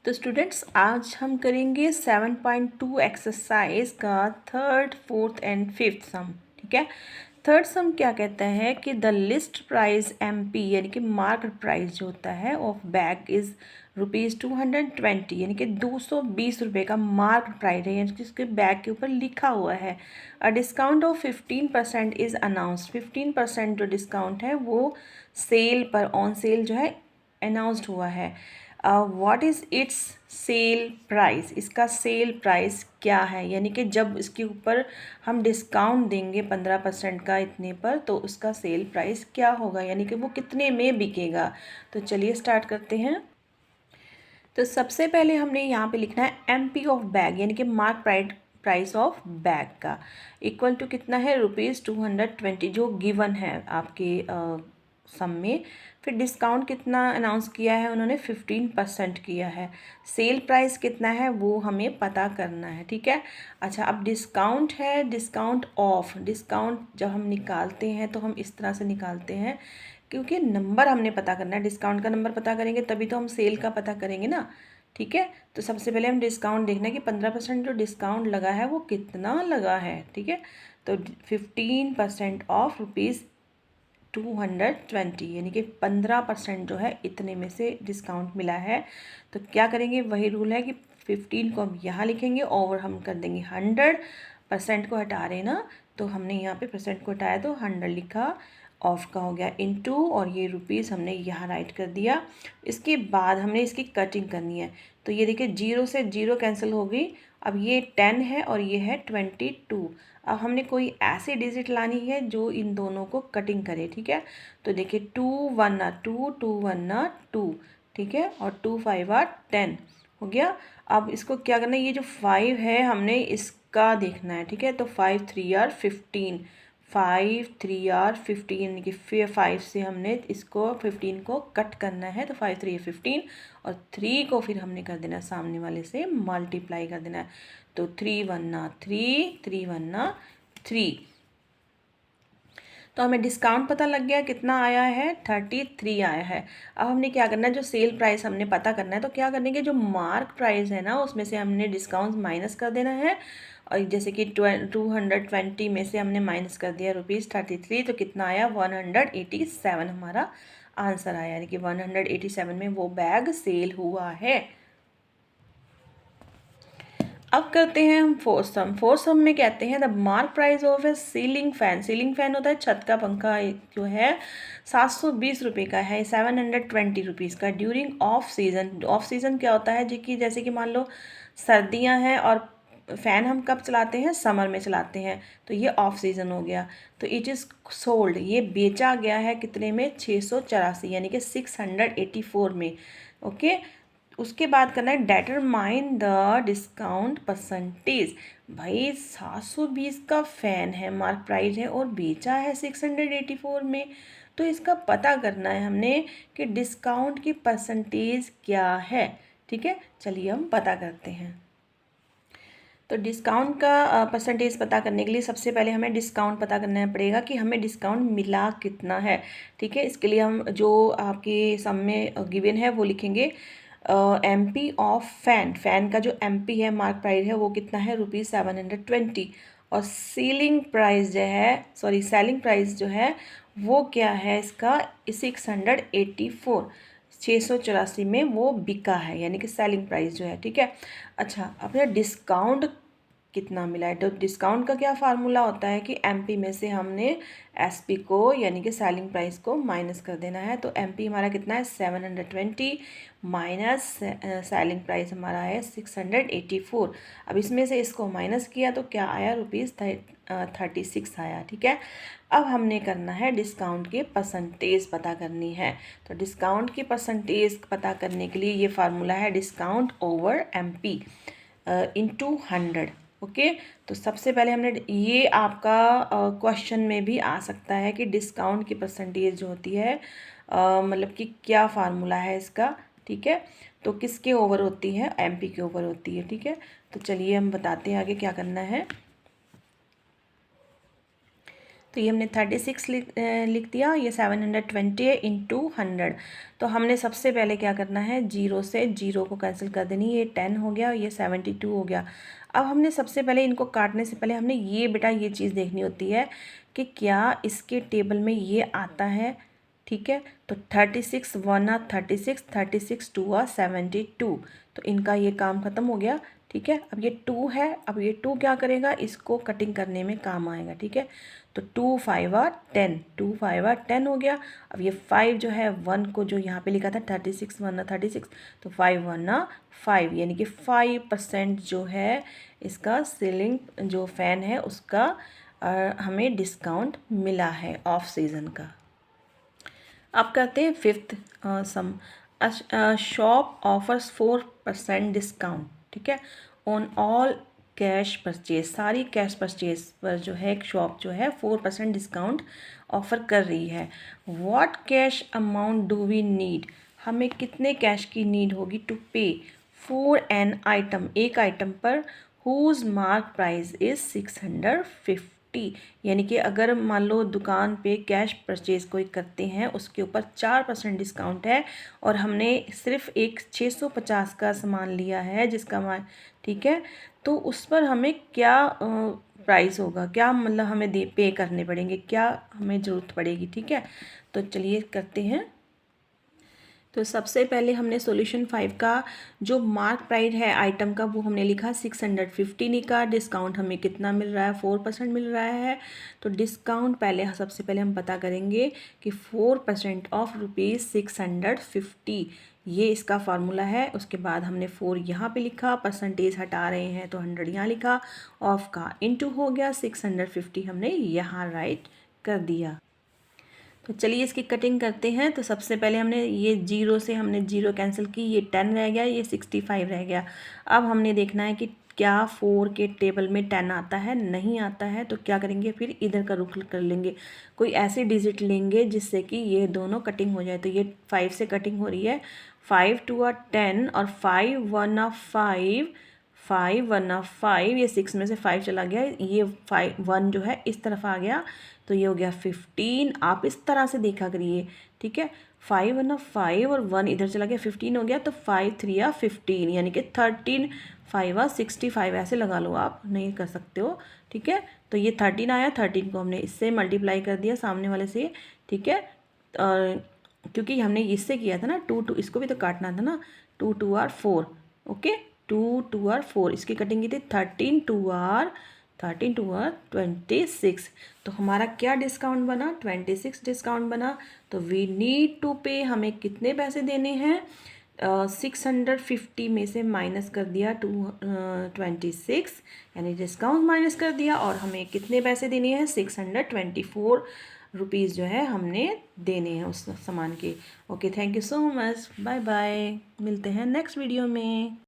तो स्टूडेंट्स आज हम करेंगे 7.2 एक्सरसाइज का थर्ड फोर्थ एंड फिफ्थ सम। ठीक है, थर्ड सम क्या कहता है कि द लिस्ट प्राइस MP यानी कि मार्केट प्राइस जो होता है ऑफ बैग इज़ ₹220 यानी कि 220 रुपये का मार्केट प्राइस है, यानी कि उसके बैग के ऊपर लिखा हुआ है। अ डिस्काउंट ऑफ 15% इज़ अनाउंस्ड। 15% जो डिस्काउंट है वो सेल पर ऑन सेल जो है अनाउंस्ड हुआ है। What is it's sale price, इसका सेल प्राइस क्या है, यानी कि जब इसके ऊपर हम डिस्काउंट देंगे 15% का इतने पर तो उसका सेल प्राइस क्या होगा, यानी कि वो कितने में बिकेगा। तो चलिए स्टार्ट करते हैं। तो सबसे पहले हमने यहाँ पे लिखना है MP ऑफ बैग यानी कि मार्क प्राइस ऑफ बैग का इक्वल टू कितना है ₹220 जो गिवन है आपके सम में। फिर डिस्काउंट कितना अनाउंस किया है उन्होंने 15% किया है। सेल प्राइस कितना है वो हमें पता करना है। ठीक है, अच्छा अब डिस्काउंट है, डिस्काउंट ऑफ, डिस्काउंट जब हम निकालते हैं तो हम इस तरह से निकालते हैं क्योंकि नंबर हमने पता करना है। डिस्काउंट का नंबर पता करेंगे तभी तो हम सेल का पता करेंगे ना। ठीक है, तो सबसे पहले हम डिस्काउंट देखना है कि 15% जो डिस्काउंट लगा है वो कितना लगा है। ठीक है, तो 15% ऑफ ₹220 यानी कि 15% जो है इतने में से डिस्काउंट मिला है। तो क्या करेंगे, वही रूल है कि 15 को हम यहाँ लिखेंगे और हम कर देंगे 100%, को हटा रहे ना, तो हमने यहाँ पे परसेंट को हटाया तो 100 लिखा, ऑफ का हो गया इनटू, और ये रुपीज़ हमने यहाँ राइट कर दिया। इसके बाद हमने इसकी कटिंग करनी है। तो ये देखिए 0 से 0 कैंसिल हो गई। अब ये 10 है और ये है 22। अब हमने कोई ऐसी डिजिट लानी है जो इन दोनों को कटिंग करे। ठीक है, तो देखिए 2 1 2 2 1 2, ठीक है, और 2 5 10 हो गया। अब इसको क्या करना है, ये जो 5 है हमने इसका देखना है। ठीक है, तो 5 3 15, 5 3 15 यानी कि फिर 5 से हमने इसको 15 को कट करना है। तो 5 3 15 और 3 को फिर हमने कर देना सामने वाले से मल्टीप्लाई कर देना है। तो 3 1 3 3 1 3। तो हमें डिस्काउंट पता लग गया कितना आया है, 33 आया है। अब हमने क्या करना है, जो सेल प्राइस हमने पता करना है, तो क्या करने के जो मार्क प्राइस है ना उसमें से हमने डिस्काउंट माइनस कर देना है। और जैसे कि 220 में से हमने माइनस कर दिया ₹33, तो कितना आया 187 हमारा आंसर आया, यानी कि 187 में वो बैग सेल हुआ है। अब करते हैं हम फोर्थ सम। फोर्थ सम में कहते हैं the mark price of A ceiling fan, ceiling fan होता है छत का पंखा, जो है 720 रुपये का है, 720 रुपीज़ का during of season. Of season क्या होता है जी, कि जैसे कि मान लो सर्दियां हैं और फ़ैन हम कब चलाते हैं, समर में चलाते हैं, तो ये ऑफ सीज़न हो गया। तो इट इज़ सोल्ड, ये बेचा गया है कितने में, 684 यानी कि 684 में। ओके, उसके बाद करना है डेटरमाइन द डिस्काउंट परसेंटेज। भाई 720 का फ़ैन है, मार्क प्राइस है और बेचा है 684 में, तो इसका पता करना है हमने कि डिस्काउंट की परसेंटेज क्या है। ठीक है, चलिए हम पता करते हैं। तो डिस्काउंट का परसेंटेज पता करने के लिए सबसे पहले हमें डिस्काउंट पता करना पड़ेगा कि हमें डिस्काउंट मिला कितना है। ठीक है, इसके लिए हम जो आपके सम में गिवन है वो लिखेंगे। MP ऑफ फैन, फैन का जो MP है मार्क प्राइस है वो कितना है ₹720, और सीलिंग प्राइस जो है, सॉरी सेलिंग प्राइस जो है वो क्या है इसका 684, 684 में वो बिका है, यानी कि सेलिंग प्राइस जो है। ठीक है, अच्छा अपना डिस्काउंट कितना मिला है, तो डिस्काउंट का क्या फार्मूला होता है कि MP में से हमने SP को यानी कि सेलिंग प्राइस को माइनस कर देना है। तो MP हमारा कितना है 720 माइनस सेलिंग प्राइस हमारा है 684। अब इसमें से इसको माइनस किया तो क्या आया, ₹36 आया। ठीक है, अब हमने करना है डिस्काउंट की परसेंटेज पता करनी है। तो डिस्काउंट की परसेंटेज पता करने के लिए ये फार्मूला है discount over MP into 100। Okay, तो सबसे पहले हमने ये आपका क्वेश्चन में भी आ सकता है कि डिस्काउंट की परसेंटेज जो होती है मतलब कि क्या फार्मूला है इसका। ठीक है, तो किसके ओवर होती है, MP के ओवर होती है। ठीक है, तो चलिए हम बताते हैं आगे क्या करना है। तो ये हमने 36 लिख दिया। ये 720 है इंटू 100। तो हमने सबसे पहले क्या करना है, जीरो से जीरो को कैंसिल कर देनी। ये 10 हो गया, ये 72 हो गया। अब हमने सबसे पहले इनको काटने से पहले हमने ये बेटा ये चीज़ देखनी होती है कि क्या इसके टेबल में ये आता है। ठीक है, तो 36 1 आ 36, 36 2 आ 72। तो इनका ये काम ख़त्म हो गया। ठीक है, अब ये 2 है, अब ये 2 क्या करेगा, इसको कटिंग करने में काम आएगा। ठीक है, तो 2 5 आ 10, 2 5 आ 10 हो गया। अब ये 5 जो है 1 को जो यहाँ पे लिखा था 36 1 आ 36, तो 5 1 आ 5, यानी कि 5% जो है इसका सीलिंग जो फ़ैन है उसका हमें डिस्काउंट मिला है ऑफ सीज़न का। अब करते हैं फिफ्थ सम। Shop offers 4% discount. ठीक है, ऑन ऑल कैश परचेज, सारी कैश परचेज पर जो है एक शॉप जो है 4% डिस्काउंट ऑफ़र कर रही है। What cash amount do we need, हमें कितने कैश की नीड होगी to pay for an item, एक आइटम पर, हुज मार्क प्राइस इज़ 650। यानी कि अगर मान लो दुकान पे कैश परचेज़ कोई करते हैं उसके ऊपर 4% डिस्काउंट है और हमने सिर्फ एक 650 का सामान लिया है जिसका ठीक है, तो उस पर हमें क्या प्राइस होगा, क्या मतलब हमें पे करने पड़ेंगे, क्या हमें ज़रूरत पड़ेगी। ठीक है, तो चलिए करते हैं। तो सबसे पहले हमने सॉल्यूशन 5 का जो मार्क प्राइस है आइटम का वो हमने लिखा 650 लिखा। डिस्काउंट हमें कितना मिल रहा है, 4% मिल रहा है। तो डिस्काउंट पहले सबसे पहले हम पता करेंगे कि 4% ऑफ ₹650, ये इसका फार्मूला है। उसके बाद हमने 4 यहाँ पे लिखा, परसेंटेज हटा रहे हैं तो 100 यहाँ लिखा, ऑफ का इनटू हो गया 650 हमने यहाँ राइट कर दिया। तो चलिए इसकी कटिंग करते हैं। तो सबसे पहले हमने ये जीरो से हमने जीरो कैंसिल की, ये 10 रह गया, ये 65 रह गया। अब हमने देखना है कि क्या 4 के टेबल में 10 आता है, नहीं आता है। तो क्या करेंगे, फिर इधर का रुख कर लेंगे, कोई ऐसी डिजिट लेंगे जिससे कि ये दोनों कटिंग हो जाए। तो ये 5 से कटिंग हो रही है, 5 2 आ 10 और 5 1 आ 5, 5 1 आ 5, ये 6 में से 5 चला गया, ये 5 1 जो है इस तरफ आ गया, तो ये हो गया 15। आप इस तरह से देखा करिए। ठीक है, 5 1 आ 5 और 1 इधर चला गया, 15 हो गया, तो 5 3 आ 15, यानी कि 13 5 आ 65, ऐसे लगा लो, आप नहीं कर सकते हो। ठीक है, तो ये 13 आया, 13 को हमने इससे मल्टीप्लाई कर दिया सामने वाले से। ठीक है, क्योंकि हमने इससे किया था ना 2 2, इसको भी तो काटना था ना, 2 2 आर 4। ओके, 2 2 आर 4, इसकी कटिंग की थी 13 2 आर 26। तो हमारा क्या डिस्काउंट बना, 26 डिस्काउंट बना। तो वी नीड टू पे, हमें कितने पैसे देने हैं, 650 में से माइनस कर दिया 26, यानी डिस्काउंट माइनस कर दिया, और हमें कितने पैसे देने हैं, 624 रुपीज़ जो है हमने देने हैं उस सामान के। Okay, thank you so much, bye bye, मिलते हैं नेक्स्ट वीडियो में।